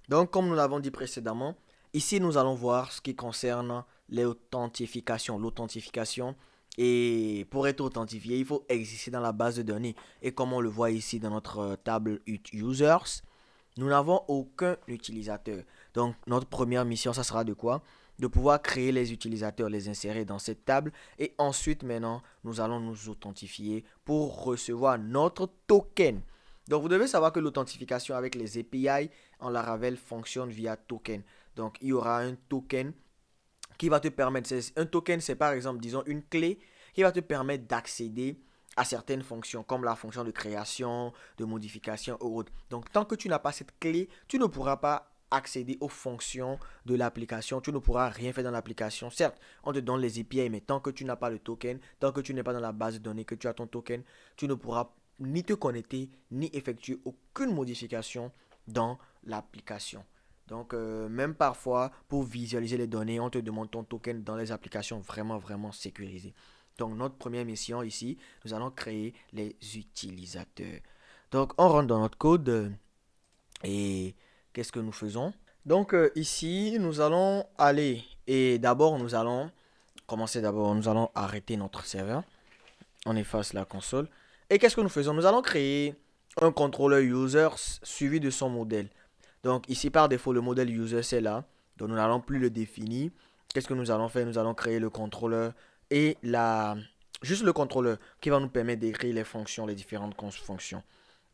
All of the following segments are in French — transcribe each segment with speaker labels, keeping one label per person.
Speaker 1: Donc, comme nous l'avons dit précédemment, ici nous allons voir ce qui concerne l'authentification. L'authentification, et pour être authentifié, il faut exister dans la base de données. Et comme on le voit ici dans notre table users, nous n'avons aucun utilisateur. Donc, notre première mission, ça sera de quoi? De pouvoir créer les utilisateurs, les insérer dans cette table. Et ensuite, maintenant, nous allons nous authentifier pour recevoir notre token. Donc, vous devez savoir que l'authentification avec les API en Laravel fonctionne via token. Donc, il y aura un token qui va te permettre, un token, c'est par exemple, disons, une clé qui va te permettre d'accéder à certaines fonctions, comme la fonction de création, de modification ou autre. Donc, tant que tu n'as pas cette clé, tu ne pourras pas accéder aux fonctions de l'application. Tu ne pourras rien faire dans l'application. Certes, on te donne les API, mais tant que tu n'as pas le token, tant que tu n'es pas dans la base de données, que tu as ton token, tu ne pourras ni te connecter, ni effectuer aucune modification dans l'application. Donc, même parfois, pour visualiser les données, on te demande ton token dans les applications vraiment, vraiment sécurisées. Donc, notre première mission ici, nous allons créer les utilisateurs. Donc, on rentre dans notre code et qu'est-ce que nous faisons? Donc, ici, nous allons aller et d'abord, nous allons commencer d'abord, nous allons arrêter notre serveur. On efface la console. Et qu'est-ce que nous faisons? Nous allons créer un contrôleur user suivi de son modèle. Donc ici par défaut le modèle user c'est là. Donc nous n'allons plus le définir. Qu'est-ce que nous allons faire? Nous allons créer le contrôleur et juste le contrôleur qui va nous permettre d'écrire les fonctions, les différentes fonctions.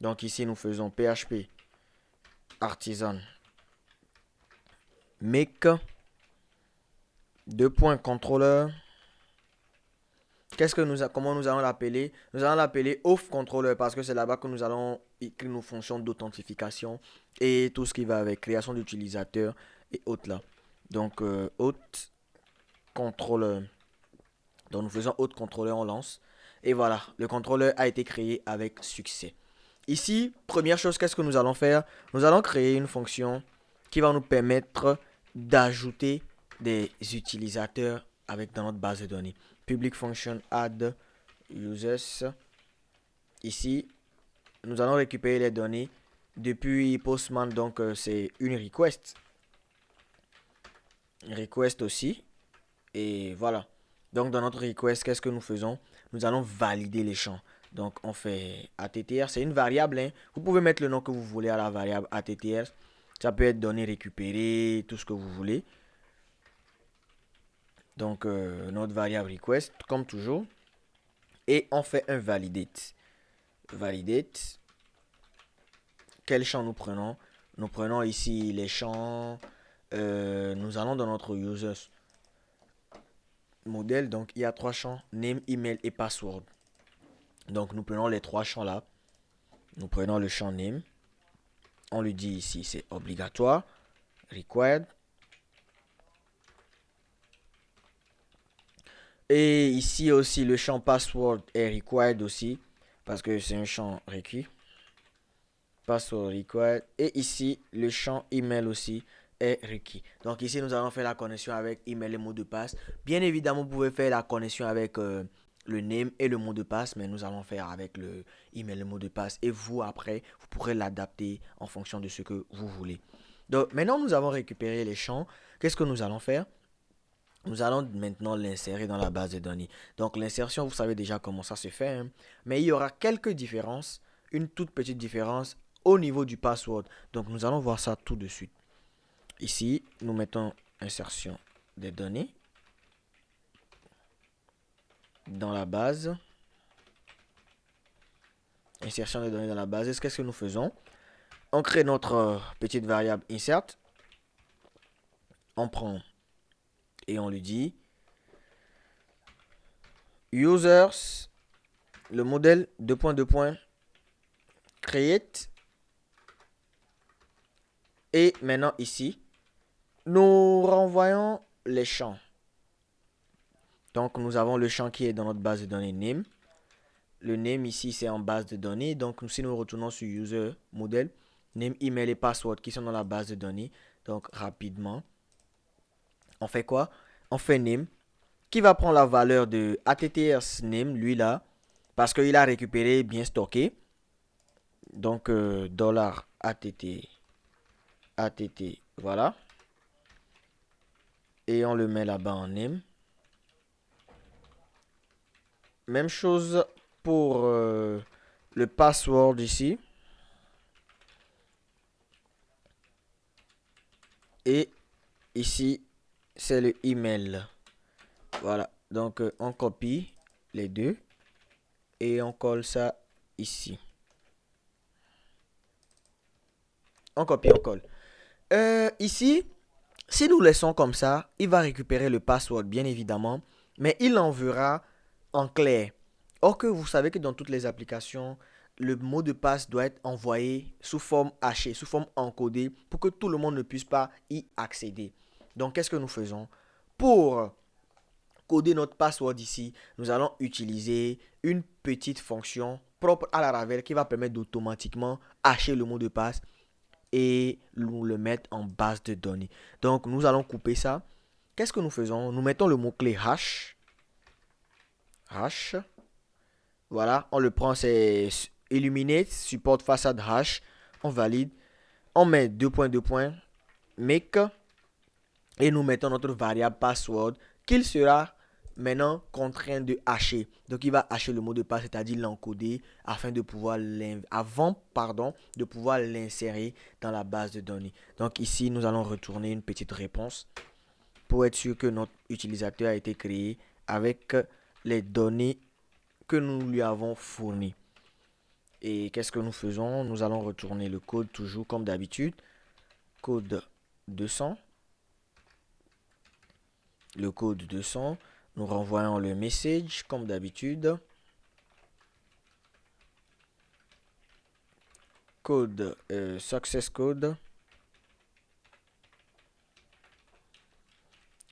Speaker 1: Donc ici nous faisons PHP artisan make deux points contrôleur. Comment nous allons l'appeler? Nous allons l'appeler off controller parce que c'est là-bas que nous allons écrire nos fonctions d'authentification et tout ce qui va avec création d'utilisateurs et autres là. Donc, auth controller. Donc, nous faisons auth controller, on lance. Et voilà, le contrôleur a été créé avec succès. Ici, première chose, qu'est-ce que nous allons faire? Nous allons créer une fonction qui va nous permettre d'ajouter des utilisateurs dans notre base de données. Public function add users. Ici, nous allons récupérer les données depuis Postman, donc c'est une request. Request aussi. Et voilà. Donc dans notre request, qu'est-ce que nous faisons? Nous allons valider les champs. Donc on fait attr, c'est une variable, hein. Vous pouvez mettre le nom que vous voulez à la variable attr. Ça peut être données récupérées, tout ce que vous voulez. Donc notre variable request, comme toujours. Et on fait un validate. Validate. Quel champ nous prenons? Nous prenons ici les champs. Nous allons dans notre users modèle. Donc il y a trois champs, name, email et password. Donc nous prenons les trois champs là. Nous prenons le champ name. On lui dit ici c'est obligatoire. Required. Et ici aussi le champ password est required aussi. Parce que c'est un champ requis. Password required. Et ici le champ email aussi est requis. Donc ici nous allons faire la connexion avec email et mot de passe. Bien évidemment vous pouvez faire la connexion avec le name et le mot de passe, mais nous allons faire avec le email et le mot de passe. Et vous après vous pourrez l'adapter en fonction de ce que vous voulez. Donc maintenant nous avons récupéré les champs. Qu'est-ce que nous allons faire? Nous allons maintenant l'insérer dans la base de données. Donc l'insertion, vous savez déjà comment ça se fait, hein. Mais il y aura quelques différences, une toute petite différence au niveau du password. Donc nous allons voir ça tout de suite. Ici, nous mettons insertion des données dans la base. Insertion des données dans la base. Qu'est-ce que nous faisons? On crée notre petite variable insert. On prend et on lui dit users, le modèle, deux points, create. Et maintenant ici, nous renvoyons les champs. Donc nous avons le champ qui est dans notre base de données name. Le name ici c'est en base de données. Donc si nous retournons sur user modèle, name, email et password qui sont dans la base de données. Donc rapidement, on fait quoi? On fait name qui va prendre la valeur de attrs name, lui là, parce qu'il a récupéré bien stocké. Donc $att att. Voilà. Et on le met là-bas en name. Même chose pour le password ici. Et ici, c'est le email. Voilà. Donc, on copie les deux. Et on colle ça ici. On copie, on colle. Ici, si nous laissons comme ça, il va récupérer le password, bien évidemment. Mais il l'enverra en clair. Or que vous savez que dans toutes les applications, le mot de passe doit être envoyé sous forme hachée, sous forme encodée, pour que tout le monde ne puisse pas y accéder. Donc, qu'est-ce que nous faisons? Pour coder notre password ici, nous allons utiliser une petite fonction propre à la Laravel qui va permettre d'automatiquement hacher le mot de passe et nous le mettre en base de données. Donc, nous allons couper ça. Qu'est-ce que nous faisons? Nous mettons le mot-clé hash. Hash. Voilà, on le prend, c'est Illuminate, support façade hash. On valide. On met make et nous mettons notre variable password qu'il sera maintenant contraint de hacher. Donc il va hacher le mot de passe, c'est-à-dire l'encoder afin de pouvoir de pouvoir l'insérer dans la base de données. Donc ici, nous allons retourner une petite réponse pour être sûr que notre utilisateur a été créé avec les données que nous lui avons fournies. Et qu'est-ce que nous faisons? Nous allons retourner le code toujours comme d'habitude. Code 200. Le code 200. Nous renvoyons le message comme d'habitude. Code, success code.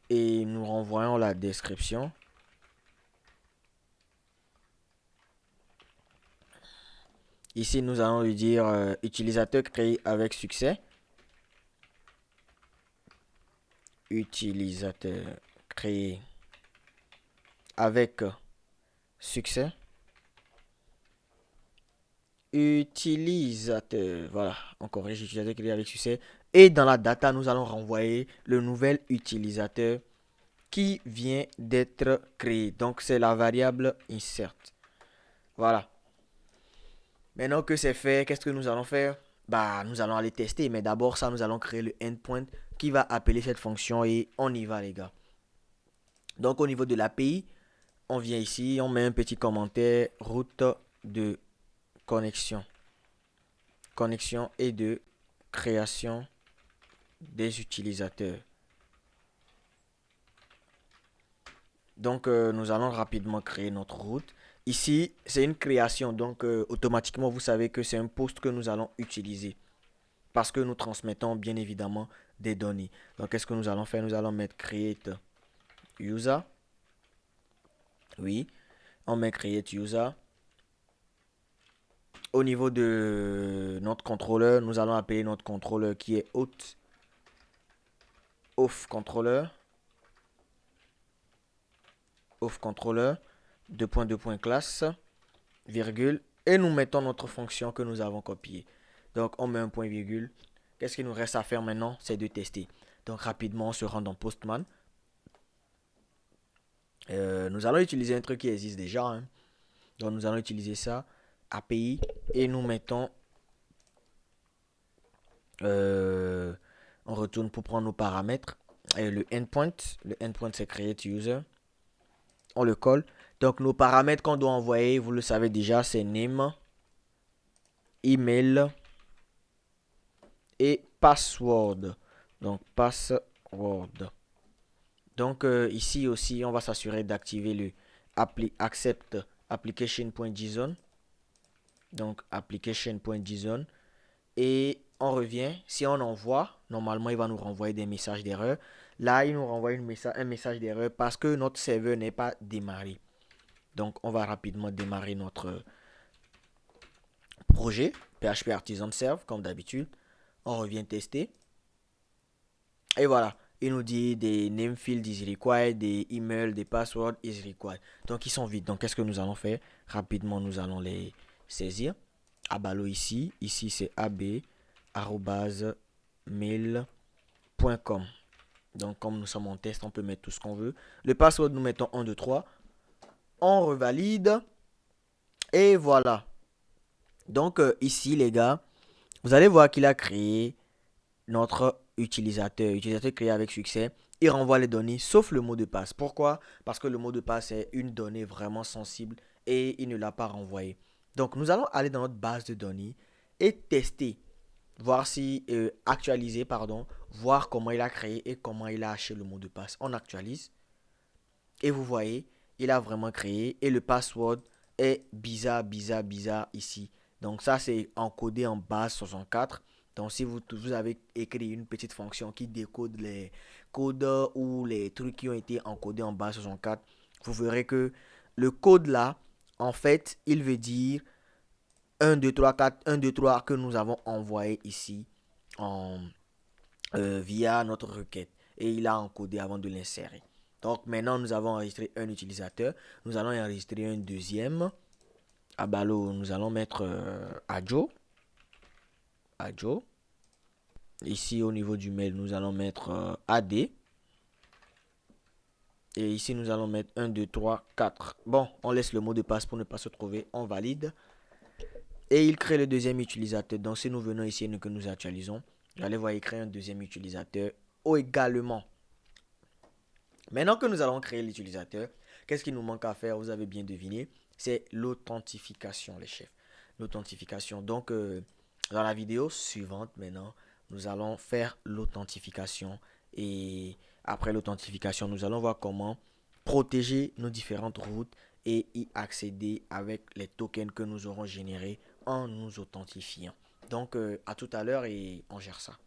Speaker 1: Et nous renvoyons la description. Ici, nous allons lui dire utilisateur créé avec succès. Utilisateur créé avec succès. Utilisateur, voilà, on corrige utilisateur créé avec succès. Et dans la data, nous allons renvoyer le nouvel utilisateur qui vient d'être créé. Donc, c'est la variable insert. Voilà. Maintenant que c'est fait, qu'est-ce que nous allons faire? Bah, nous allons aller tester. Mais d'abord, ça, nous allons créer le endpoint qui va appeler cette fonction et on y va, les gars. Donc, au niveau de l'API, on vient ici, on met un petit commentaire route de connexion. Connexion et de création des utilisateurs. Donc, nous allons rapidement créer notre route. Ici, c'est une création. Donc, automatiquement, vous savez que c'est un post que nous allons utiliser. Parce que nous transmettons bien évidemment des données. Donc, qu'est-ce que nous allons faire? Nous allons mettre create user. Oui, on met create user. Au niveau de notre contrôleur, nous allons appeler notre contrôleur qui est auth controller. Auth controller. Classe, virgule, et nous mettons notre fonction que nous avons copiée. Donc, on met un point virgule. Qu'est-ce qu'il nous reste à faire maintenant? C'est de tester. Donc, rapidement, on se rend dans Postman. Nous allons utiliser un truc qui existe déjà. Hein. Donc, nous allons utiliser ça, API, et nous mettons... on retourne pour prendre nos paramètres. Et le endpoint c'est create user. On le colle. Donc, nos paramètres qu'on doit envoyer, vous le savez déjà, c'est name, email et password. Donc, password. Donc, ici aussi, on va s'assurer d'activer le accept application.json. Donc, application.json. Et on revient. Si on envoie, normalement, il va nous renvoyer des messages d'erreur. Là, il nous renvoie un message d'erreur parce que notre serveur n'est pas démarré. Donc, on va rapidement démarrer notre projet PHP Artisan Serve, comme d'habitude. On revient tester. Et voilà. Il nous dit des name fields is required, des emails, des passwords is required. Donc, ils sont vides. Donc, qu'est-ce que nous allons faire? Rapidement, nous allons les saisir. Abalo ici. Ici, c'est ab, arrobase, gmail.com. Donc, comme nous sommes en test, on peut mettre tout ce qu'on veut. Le password, nous mettons 1, 2, 3. On revalide. Et voilà. Donc, ici, les gars, vous allez voir qu'il a créé notre utilisateur. Utilisateur créé avec succès. Il renvoie les données, sauf le mot de passe. Pourquoi? Parce que le mot de passe est une donnée vraiment sensible et il ne l'a pas renvoyé. Donc, nous allons aller dans notre base de données et tester. Voir si, actualiser, pardon. Voir comment il a créé et comment il a haché le mot de passe. On actualise. Et vous voyez, il a vraiment créé. Et le password est bizarre, bizarre, bizarre ici. Donc ça, c'est encodé en base 64. Donc si vous avez écrit une petite fonction qui décode les codes ou les trucs qui ont été encodés en base 64, vous verrez que le code là, en fait, il veut dire 1, 2, 3, 4, 1, 2, 3 que nous avons envoyé ici en, via notre requête. Et il a encodé avant de l'insérer. Donc maintenant, nous avons enregistré un utilisateur. Nous allons enregistrer un deuxième. À Balo, nous allons mettre Adjo. Adjo. Ici, au niveau du mail, nous allons mettre AD. Et ici, nous allons mettre 1, 2, 3, 4. Bon, on laisse le mot de passe pour ne pas se trouver. On valide. Et il crée le deuxième utilisateur. Donc, si nous venons ici et que nous actualisons, vous allez voir, il crée un deuxième utilisateur également. Maintenant que nous allons créer l'utilisateur, qu'est-ce qu'il nous manque à faire? Vous avez bien deviné, c'est l'authentification, les chefs. L'authentification. Donc, dans la vidéo suivante, maintenant, nous allons faire l'authentification. Et après l'authentification, nous allons voir comment protéger nos différentes routes et y accéder avec les tokens que nous aurons générés en nous authentifiant. Donc, à tout à l'heure et on gère ça.